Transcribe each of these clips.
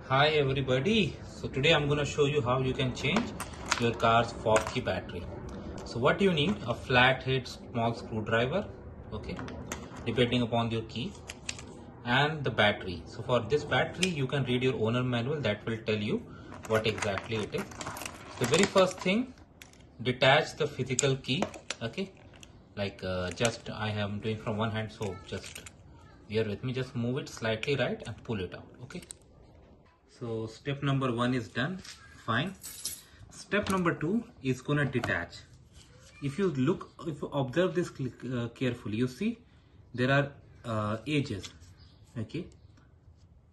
Hi everybody, so today I'm going to show you how you can change your car's fob key battery. So what you need, a flathead small screwdriver, okay, depending upon your key, and the battery. So for this battery you can read your owner manual that will tell you what exactly it is. The very first thing, detach the physical key, okay, like just I am doing from one hand, so just bear with me, just move it slightly right and pull it out, okay. So step number 1 is done, fine. Step number 2 is gonna detach. If you observe this carefully, you see there are edges, okay.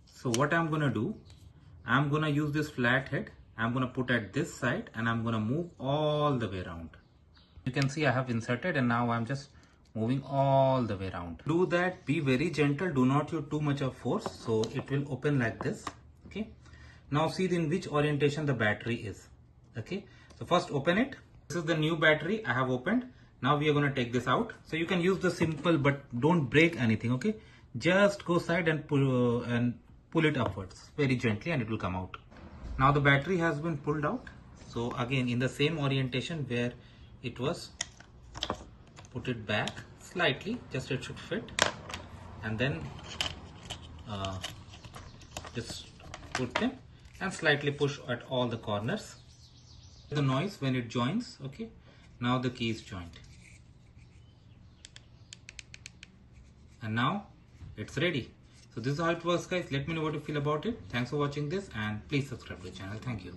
So what I'm gonna do, I'm gonna use this flat head, I'm gonna put at this side and I'm gonna move all the way around. You can see I have inserted and now I'm just moving all the way around. Do that, be very gentle, do not use too much of force, so it will open like this, okay. Now see in which orientation the battery is, okay. So first open it. This is the new battery I have opened. Now we are going to take this out. So you can use the simple, but don't break anything, okay. Just go side and pull it upwards very gently and it will come out. Now the battery has been pulled out. So again in the same orientation where it was, put it back slightly, just it should fit, and then just put them and slightly push at all the corners. The noise when it joins, okay. Now the key is joined and now it's ready. So this is how it works, guys. Let me know what you feel about it. Thanks for watching this and please subscribe to the channel. Thank you.